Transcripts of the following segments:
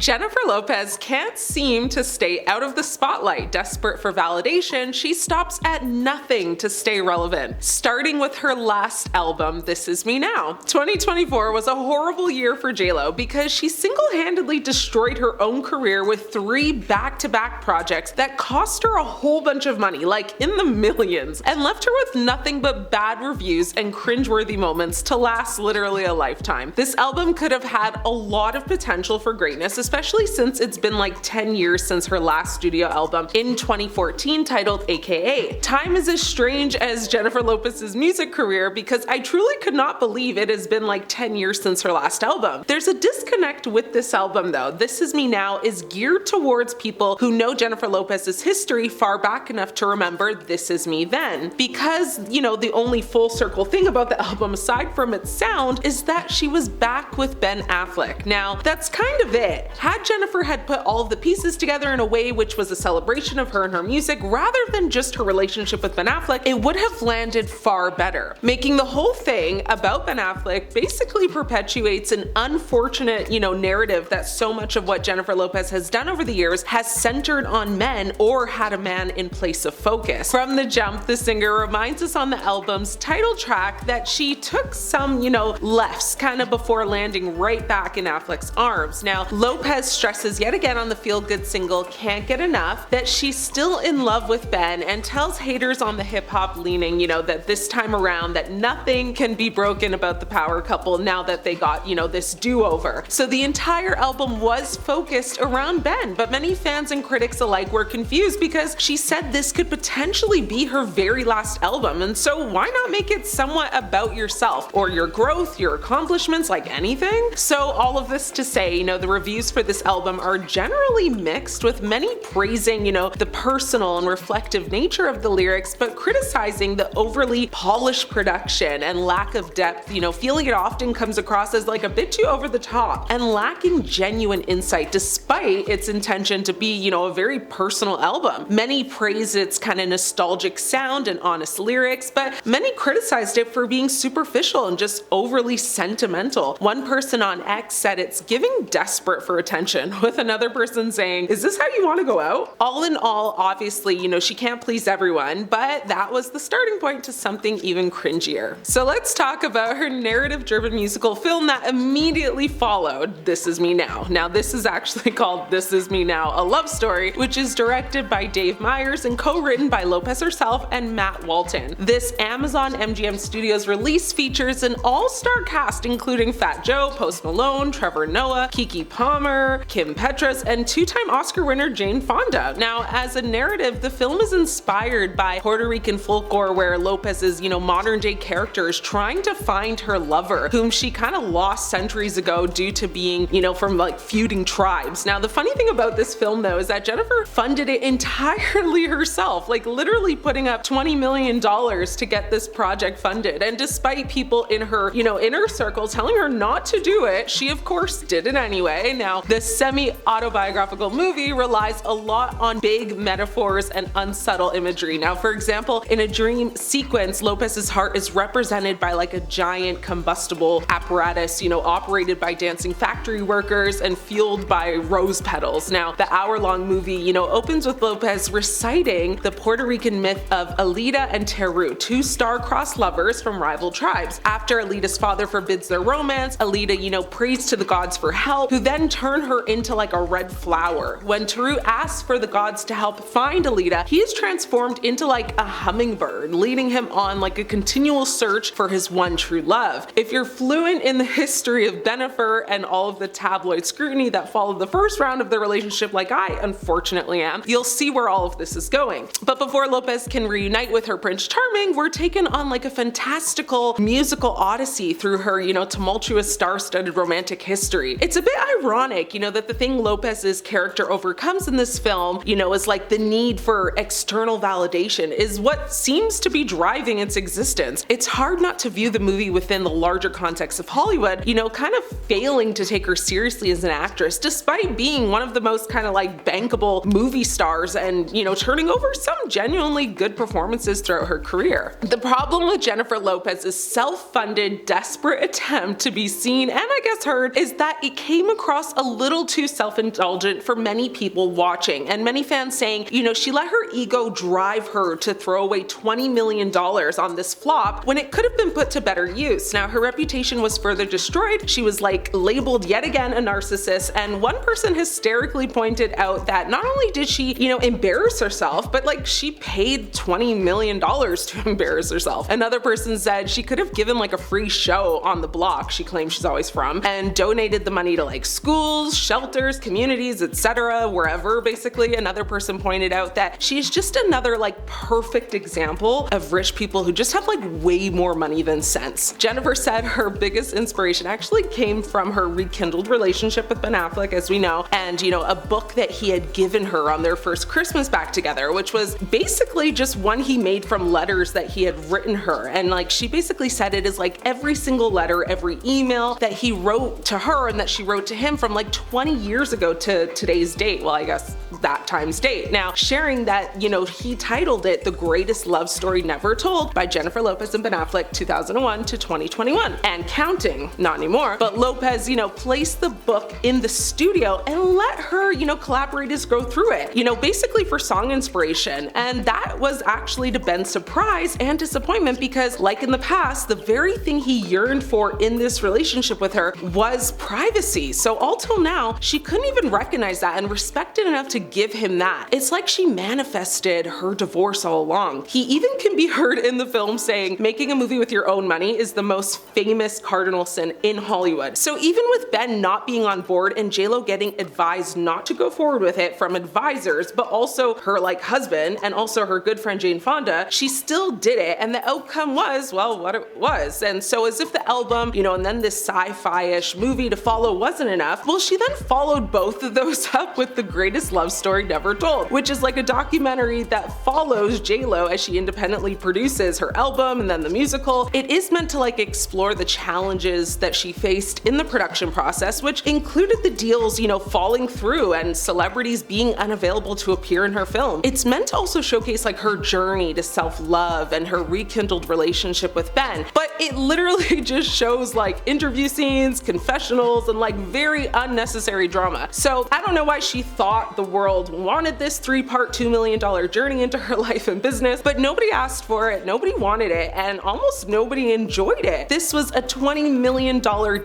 Jennifer Lopez can't seem to stay out of the spotlight. Desperate for validation, she stops at nothing to stay relevant, starting with her last album, This Is Me Now. 2024 was a horrible year for JLo because she single-handedly destroyed her own career with 3 back-to-back projects that cost her a whole bunch of money, like in the millions, and left her with nothing but bad reviews and cringeworthy moments to last literally a lifetime. This album could have had a lot of potential for greatness, especially since it's been like 10 years since her last studio album in 2014 titled AKA. Time is as strange as Jennifer Lopez's music career because I truly could not believe it has been like 10 years since her last album. There's a disconnect with this album though. This Is Me Now is geared towards people who know Jennifer Lopez's history far back enough to remember This Is Me Then. Because, you know, the only full circle thing about the album aside from its sound is that she was back with Ben Affleck. Now, that's kind of it. Had Jennifer had put all of the pieces together in a way which was a celebration of her and her music rather than just her relationship with Ben Affleck, it would have landed far better. Making the whole thing about Ben Affleck basically perpetuates an unfortunate, narrative that so much of what Jennifer Lopez has done over the years has centered on men or had a man in place of focus. From the jump, the singer reminds us on the album's title track that she took some, lefts kind of before landing right back in Affleck's arms. Now, Lopez stresses yet again on the feel-good single Can't Get Enough that she's still in love with Ben and tells haters on the hip-hop leaning, that this time around that nothing can be broken about the power couple now that they got, this do-over. So the entire album was focused around Ben, but many fans and critics alike were confused because she said this could potentially be her very last album, and so why not make it somewhat about yourself or your growth, your accomplishments, like anything? So all of this to say, the reviews for this album are generally mixed, with many praising, the personal and reflective nature of the lyrics, but criticizing the overly polished production and lack of depth, feeling it often comes across as like a bit too over the top and lacking genuine insight despite its intention to be, a very personal album. Many praised its kind of nostalgic sound and honest lyrics, but many criticized it for being superficial and just overly sentimental. One person on X said it's giving desperate for attention, with another person saying, "Is this how you want to go out?" All in all, obviously, she can't please everyone, but that was the starting point to something even cringier. So let's talk about her narrative-driven musical film that immediately followed This Is Me Now. Now, this is actually called This Is Me Now, a love story, which is directed by Dave Meyers and co-written by Lopez herself and Matt Walton. This Amazon MGM Studios release features an all-star cast including Fat Joe, Post Malone, Trevor Noah, Keke Palmer, Kim Petras, and 2-time Oscar winner Jane Fonda. Now, as a narrative, the film is inspired by Puerto Rican folklore where Lopez's, modern-day character is trying to find her lover, whom she kind of lost centuries ago due to being, from like feuding tribes. Now, the funny thing about this film though is that Jennifer funded it entirely herself, like literally putting up $20 million to get this project funded. And despite people in her, inner circle telling her not to do it, she of course did it anyway. Now, this semi-autobiographical movie relies a lot on big metaphors and unsubtle imagery. Now, for example, in a dream sequence, Lopez's heart is represented by like a giant combustible apparatus, operated by dancing factory workers and fueled by rose petals. Now, the hour-long movie, opens with Lopez reciting the Puerto Rican myth of Alida and Teru, 2 star-crossed lovers from rival tribes. After Alida's father forbids their romance, Alida, prays to the gods for help, who then turn her into like a red flower. When Teru asks for the gods to help find Alida, he is transformed into like a hummingbird, leading him on like a continual search for his one true love. If you're fluent in the history of Bennifer and all of the tabloid scrutiny that followed the first round of their relationship, like I unfortunately am, you'll see where all of this is going. But before Lopez can reunite with her Prince Charming, we're taken on like a fantastical musical odyssey through her, tumultuous star-studded romantic history. It's a bit ironic, that the thing Lopez's character overcomes in this film, is like the need for external validation is what seems to be driving its existence. It's hard not to view the movie within the larger context of Hollywood, kind of failing to take her seriously as an actress, despite being one of the most kind of like bankable movie stars and, turning over some genuinely good performances throughout her career. The problem with Jennifer Lopez's self-funded, desperate attempt to be seen and I guess heard is that it came across a little too self-indulgent for many people watching, and many fans saying, you know, she let her ego drive her to throw away $20 million on this flop when it could have been put to better use. Now, her reputation was further destroyed. She was like labeled yet again a narcissist, and one person hysterically pointed out that not only did she, you know, embarrass herself, but like she paid $20 million to embarrass herself. Another person said she could have given like a free show on the block she claims she's always from and donated the money to like schools, shelters, communities, etc., wherever basically. Another person pointed out that she's just another like perfect example of rich people who just have like way more money than sense. Jennifer said her biggest inspiration actually came from her rekindled relationship with Ben Affleck, as we know, and you know, a book that he had given her on their first Christmas back together, which was basically just one he made from letters that he had written her. And like she basically said it is like every single letter, every email that he wrote to her and that she wrote to him from like 20 years ago to today's date. Well, I guess that time's date. Now, sharing that, you know, he titled it The Greatest Love Story Never Told by Jennifer Lopez and Ben Affleck 2001 to 2021 and counting. Not anymore, but Lopez, you know, placed the book in the studio and let her, you know, collaborators go through it, you know, basically for song inspiration. And that was actually to Ben's surprise and disappointment because, like in the past, the very thing he yearned for in this relationship with her was privacy. So all till now, she couldn't even recognize that and respect it enough to give him that. It's like she manifested her divorce all along. He even can be heard in the film saying, making a movie with your own money is the most famous cardinal sin in Hollywood. So even with Ben not being on board and JLo getting advised not to go forward with it from advisors, but also her like husband and also her good friend Jane Fonda, she still did it, and the outcome was, well, what it was. And so as if the album, you know, and then this sci-fi-ish movie to follow wasn't enough, well, she then followed both of those up with The Greatest Love Story Never Told, which is like a documentary that follows JLo as she independently produces her album and then the musical. It is meant to like explore the challenges that she faced in the production process, which included the deals, you know, falling through and celebrities being unavailable to appear in her film. It's meant to also showcase like her journey to self-love and her rekindled relationship with Ben, but it literally just shows like interview scenes, confessionals, and like very unnecessary drama. So I don't know why she thought the world wanted this 3-part $2 million journey into her life and business, but nobody asked for it, nobody wanted it, and almost nobody enjoyed it. This was a $20 million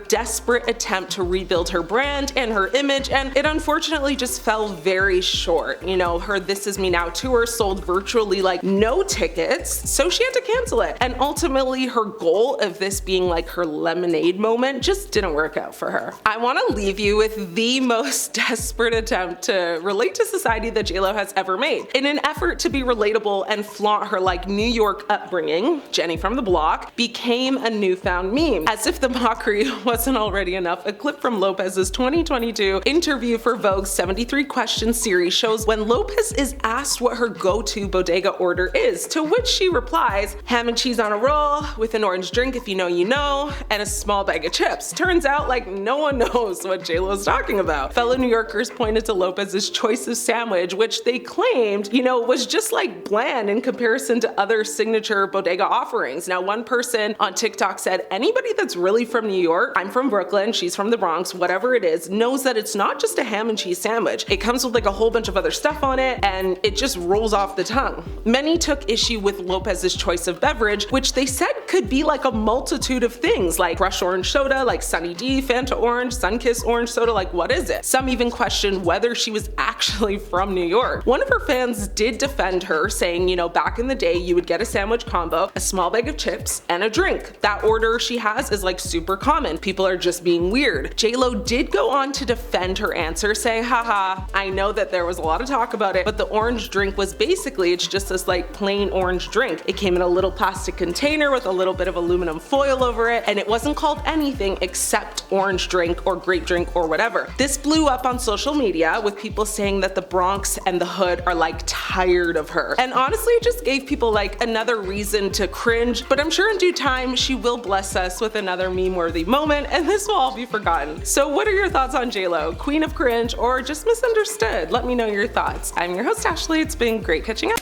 desperate attempt to rebuild her brand and her image, and it unfortunately just fell very short. You know, her This Is Me Now tour sold virtually like no tickets, so she had to cancel it. And ultimately her goal of this being like her lemonade moment just didn't work out for her. I want to leave you with the most desperate attempt to relate to society that JLo has ever made. In an effort to be relatable and flaunt her like New York upbringing, Jenny from the block became a newfound meme. As if the mockery wasn't already enough, a clip from Lopez's 2022 interview for Vogue's 73 Questions series shows when Lopez is asked what her go-to bodega order is, to which she replies, ham and cheese on a roll with an orange drink if you know you know, and a small bag of chips. Turns out like no one knows what JLo's talking about. Fellow New Yorkers pointed to Lopez's choice of sandwich, which they claimed, you know, was just like bland in comparison to other signature bodega offerings. Now, one person on TikTok said, anybody that's really from New York, I'm from Brooklyn, she's from the Bronx, whatever it is, knows that it's not just a ham and cheese sandwich. It comes with like a whole bunch of other stuff on it, and it just rolls off the tongue. Many took issue with Lopez's choice of beverage, which they said could be like a multitude of things, like Crush Orange Soda, like Sunny D, Fanta Orange, Sunkist Orange Soda, like what is it? Some even questioned whether she was actually from New York. One of her fans did defend her, saying, you know, back in the day you would get a sandwich combo, a small bag of chips, and a drink. That order she has is like super common. People are just being weird. JLo did go on to defend her answer, saying, haha, I know that there was a lot of talk about it, but the orange drink was basically, it's just this like plain orange drink. It came in a little plastic container with a little bit of aluminum foil over it, and it wasn't called anything except orange drink or grape drink or whatever. This blew up on social media with people saying that the Bronx and the hood are like tired of her. And honestly, it just gave people like another reason to cringe, but I'm sure in due time she will bless us with another meme-worthy moment and this will all be forgotten. So what are your thoughts on JLo? Queen of cringe or just misunderstood? Let me know your thoughts. I'm your host Ashley, it's been great catching up.